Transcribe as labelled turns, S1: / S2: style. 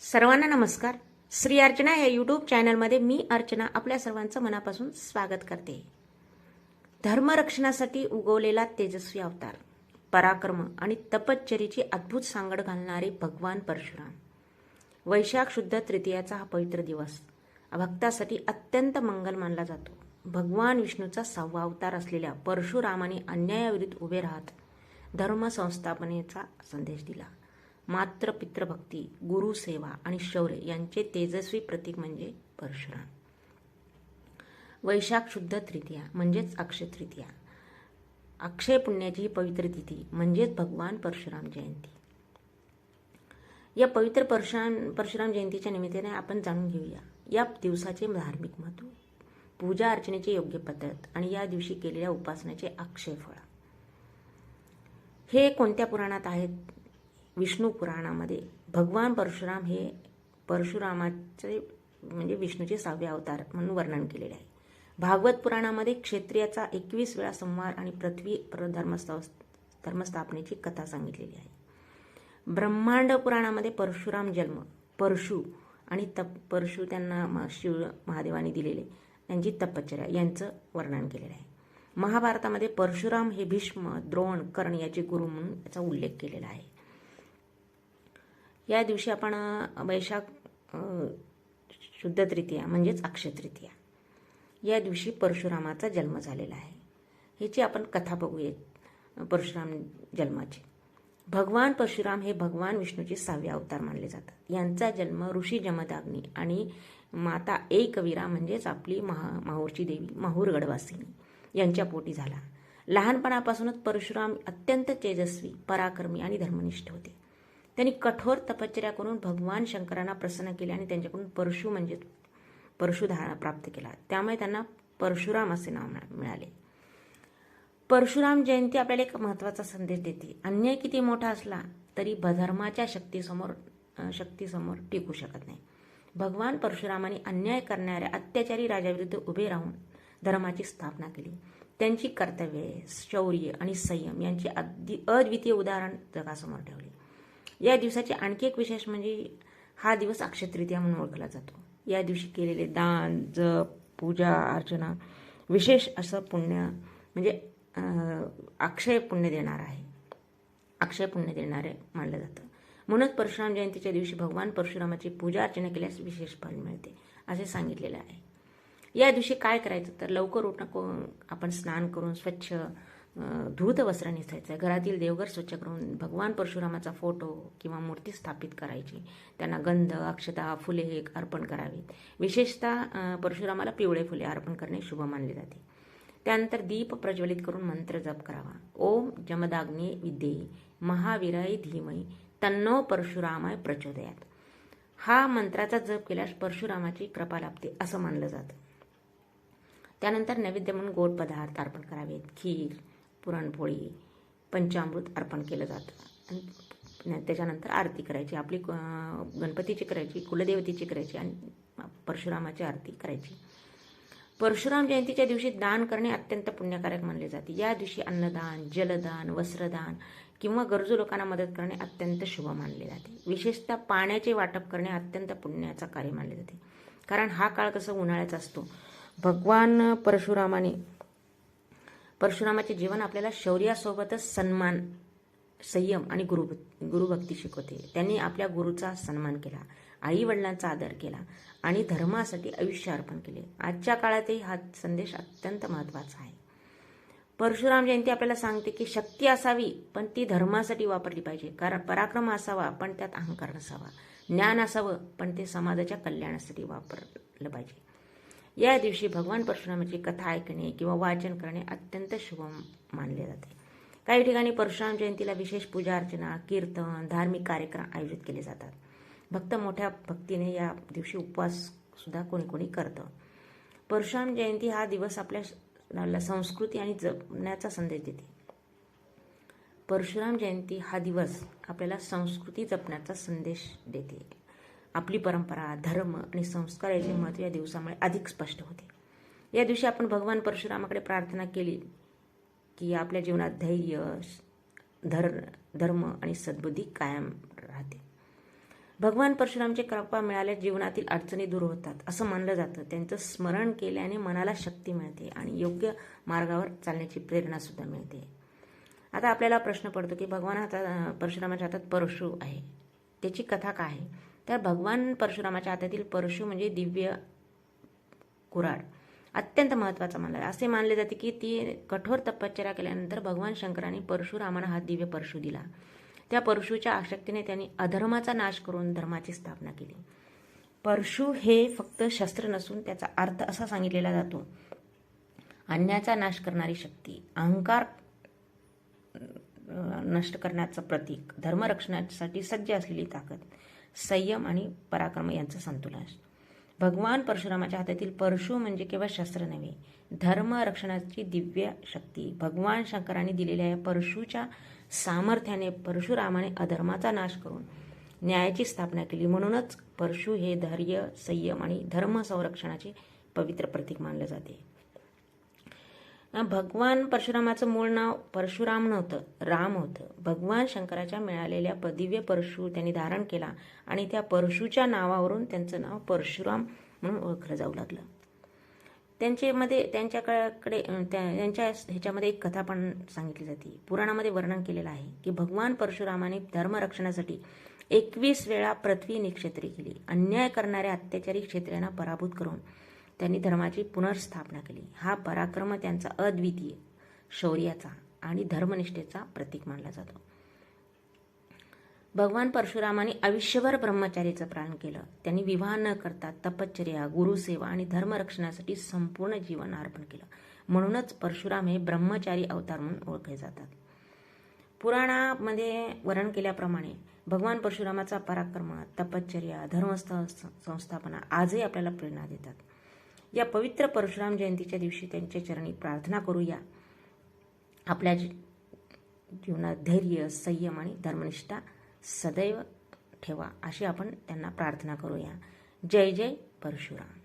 S1: सर्वांना नमस्कार. श्री अर्चना या यूट्यूब चॅनलमध्ये मी अर्चना आपल्या सर्वांचं मनापासून स्वागत करते. धर्मरक्षणासाठी उगवलेला तेजस्वी अवतार, पराक्रम आणि तपश्चर्येची अद्भुत सांगड घालणारे भगवान परशुराम. वैशाख शुद्ध तृतीयाचा हा पवित्र दिवस भक्तासाठी अत्यंत मंगल मानला जातो. भगवान विष्णूचा 6वा अवतार असलेल्या परशुरामाने अन्यायाविरुद्ध उभे राहत धर्म संस्थापनेचा संदेश दिला. मात्र पितृभक्ती, गुरुसेवा आणि शौर्य यांचे तेजस्वी प्रतीक म्हणजे परशुराम. वैशाख शुद्ध तृतीया म्हणजेच अक्षय तृतीया, अक्षय पुण्याची ही पवित्र तिथी म्हणजेच भगवान परशुराम जयंती. या पवित्र परशुराम जयंतीच्या निमित्ताने आपण जाणून घेऊया या दिवसाचे धार्मिक महत्त्व, पूजा अर्चनेची योग्य पद्धत आणि या दिवशी केलेल्या उपासनेचे अक्षय फळ. हे कोणत्या पुराणात आहेत? विष्णू पुराणामध्ये भगवान परशुराम हे परशुरामाचे म्हणजे विष्णूचे 6वे अवतार म्हणून वर्णन केलेले आहे. भागवत पुराणामध्ये क्षत्रियाचा 21 वेळा संहार आणि पृथ्वी धर्मस्थापनेची कथा सांगितलेली आहे. ब्रह्मांड पुराणामध्ये परशुराम जन्म, परशु आणि परशु त्यांना शिव महादेवाने दिलेले त्यांची तपश्चर्या यांचं वर्णन केलेलं आहे. महाभारतामध्ये परशुराम हे भीष्म, द्रोण, कर्ण याचे गुरु म्हणून याचा उल्लेख केलेला आहे. या दिवशी आपण वैशाख शुद्ध तृतीया म्हणजेच अक्षय तृतीया या दिवशी परशुरामाचा जन्म झालेला आहे. ह्याची आपण कथा बघूया परशुराम जन्माची. भगवान परशुराम हे भगवान विष्णूचे 6वे अवतार मानले जातात. यांचा जन्म ऋषी जमदाग्नी आणि माता एकवीरा म्हणजेच आपली माहूरची देवी माहूर गडवासिनी यांच्या पोटी झाला. लहानपणापासूनच परशुराम अत्यंत तेजस्वी, पराक्रमी आणि धर्मनिष्ठ होते. त्यांनी कठोर तपश्चर्या करून भगवान शंकरांना प्रसन्न केले आणि त्यांच्याकडून परशु म्हणजे परशुधारा प्राप्त केला. त्यामुळे त्यांना परशुराम असे नाव मिळाले. परशुराम जयंती आपल्याला एक महत्त्वाचा संदेश देते. अन्याय किती मोठा असला तरी धर्माच्या शक्तीसमोर टिकू शकत नाही. भगवान परशुरामाने अन्याय करणाऱ्या अत्याचारी राजाविरुद्ध उभे राहून धर्माची स्थापना केली. त्यांची कर्तव्ये, शौर्य आणि संयम यांचे अद्वितीय उदाहरण जगासमोर ठेवले. या दिवसाचे आणखी एक विशेष म्हणजे हा दिवस अक्षय तृतीया म्हणून ओळखला जातो. या दिवशी केलेले दान, जप, पूजा अर्चना विशेष असं पुण्य म्हणजे अक्षय पुण्य देणार आहे, अक्षय पुण्य देणारे मानलं जातं. म्हणूनच परशुराम जयंतीच्या दिवशी भगवान परशुरामाची पूजा अर्चना केल्यास विशेष फळ मिळते असे सांगितलेले आहे. या दिवशी काय करायचं तर लवकर उठून आपण स्नान करून स्वच्छ धूत वस्त्र नेसायचं, घरातील देवघर स्वच्छ करून भगवान परशुरामाचा फोटो किंवा मूर्ती स्थापित करायची, त्यांना गंध, अक्षता, फुले अर्पण करावीत. विशेषतः परशुरामाला पिवळे फुले अर्पण करणे शुभ मानले जाते. त्यानंतर दीप प्रज्वलित करून मंत्र जप करावा. ओम जमदाग्नी विद्ये महावीराय धीमहि तन्नो परशुरामाय प्रचोदयात. हा मंत्राचा जप केल्यास परशुरामाची कृपा लाभते असं मानलं जातं. त्यानंतर नैवेद्य म्हणून गोड पदार्थ अर्पण करावेत. खीर, पुरणपोळी, पंचामृत अर्पण केलं जातं. आणि त्याच्यानंतर आरती करायची, आपली गणपतीची करायची, कुलदेवतेची करायची आणि परशुरामाची आरती करायची. परशुराम जयंतीच्या दिवशी दान करणे अत्यंत पुण्यकारक मानले जाते. या दिवशी अन्नदान, जलदान, वस्त्रदान किंवा गरजू लोकांना मदत करणे अत्यंत शुभ मानले जाते. विशेषतः पाण्याचे वाटप करणे अत्यंत पुण्याचा कार्य मानले जाते. कारण हा काळ कसा उन्हाळ्याचा असतो. भगवान परशुरामाचे जीवन आपल्याला शौर्यासोबतच सन्मान, संयम आणि गुरुभक्ती शिकवते. त्यांनी आपल्या गुरुचा सन्मान केला, आई वडिलांचा आदर केला आणि धर्मासाठी आयुष्य अर्पण केले. आजच्या काळातही हा संदेश अत्यंत महत्त्वाचा आहे. परशुराम जयंती आपल्याला सांगते की शक्ती असावी पण ती धर्मासाठी वापरली पाहिजे. कारण पराक्रम असावा पण त्यात अहंकार नसावा. ज्ञान असावं पण ते समाजाच्या कल्याणासाठी वापरलं पाहिजे. या दिवशी भगवान परशुरामाची कथा ऐकणे किंवा वाचन करणे अत्यंत शुभ मानले जाते. काही ठिकाणी परशुराम जयंतीला विशेष पूजा अर्चना, कीर्तन, धार्मिक कार्यक्रम आयोजित केले जातात. भक्त मोठ्या भक्तीने या दिवशी उपवास सुद्धा कोणी करतं. परशुराम जयंती हा दिवस आपल्या संस्कृती आणि जपण्याचा संदेश देते. परशुराम जयंती हा दिवस आपल्याला संस्कृती जपण्याचा संदेश देते. आपली परंपरा, धर्म आणि संस्कार याचे महत्त्व या दिवसामुळे अधिक स्पष्ट होते. या दिवशी आपण भगवान परशुरामाकडे प्रार्थना केली की आपल्या जीवनात धैर्य, धर्म आणि सद्बुद्धी कायम राहते. भगवान परशुरामचे कृपा मिळाल्या जीवनातील अडचणी दूर होतात असं मानलं जातं. त्यांचं स्मरण केल्याने मनाला शक्ती मिळते आणि योग्य मार्गावर चालण्याची प्रेरणा सुद्धा मिळते. आता आपल्याला प्रश्न पडतो की परशुरामाच्या हातात परशु आहे, त्याची कथा काय आहे? तर भगवान परशुरामाच्या हातातील परशु म्हणजे दिव्य कुऱ्हाड अत्यंत महत्त्वाचा मानला. असे मानले जाते की ती कठोर तपश्चर्या केल्यानंतर भगवान शंकरांनी परशुरामांना हा दिव्य परशु दिला. त्या परशुच्या आसक्तीने त्यांनी अधर्माचा नाश करून धर्माची स्थापना केली. परशु हे फक्त शस्त्र नसून त्याचा अर्थ असा सांगितलेला जातो, अन्याचा नाश करणारी शक्ती, अहंकार नष्ट करण्याचं प्रतीक, धर्मरक्षणासाठी सज्ज असलेली ताकद, संयम आणि पराक्रम यांचं संतुलन. भगवान परशुरामाच्या हातातील परशु म्हणजे केवळ शस्त्र नव्हे, धर्म रक्षणाची दिव्य शक्ती. भगवान शंकरांनी दिलेल्या या परशुच्या सामर्थ्याने परशुरामाने अधर्माचा नाश करून न्यायाची स्थापना केली. म्हणूनच परशु हे धैर्य, संयम आणि धर्म संरक्षणाचे पवित्र प्रतीक मानले जाते. भगवान परशुरामाचं मूळ नाव परशुराम नव्हतं, राम होतं. भगवान शंकराच्या मिळालेल्या दिव्य परशु त्यांनी धारण केला आणि त्या परशुच्या नावावरून त्यांचं नाव परशुराम म्हणून ओळखलं जाऊ लागलं. त्यांच्या ह्याच्यामध्ये एक कथा पण सांगितली जाते. पुराणामध्ये वर्णन केलेलं आहे की भगवान परशुरामाने धर्मरक्षणासाठी 21 वेळा पृथ्वी निक्षेत्री केली. अन्याय करणाऱ्या अत्याचारी क्षत्रियांना पराभूत करून त्यांनी धर्माची पुनर्स्थापना केली. हा पराक्रम त्यांचा अद्वितीय शौर्याचा आणि धर्मनिष्ठेचा प्रतीक मानला जातो. भगवान परशुरामाने आयुष्यभर ब्रह्मचारीचं पालन केलं. त्यांनी विवाह न करता तपश्चर्या, गुरुसेवा आणि धर्मरक्षणासाठी संपूर्ण जीवन अर्पण केलं. म्हणूनच परशुराम हे ब्रह्मचारी अवतार म्हणून ओळखले जातात. पुराणामध्ये वर्णन केल्याप्रमाणे भगवान परशुरामाचा पराक्रम, तपश्चर्या, धर्मसंस्थापना आजही आपल्याला प्रेरणा देतात. या पवित्र परशुराम जयंतीच्या दिवशी त्यांच्या चरणी प्रार्थना करूया. आपल्या जीवनात धैर्य, संयम आणि धर्मनिष्ठा सदैव ठेवा अशी आपण त्यांना प्रार्थना करूया. जय जय परशुराम.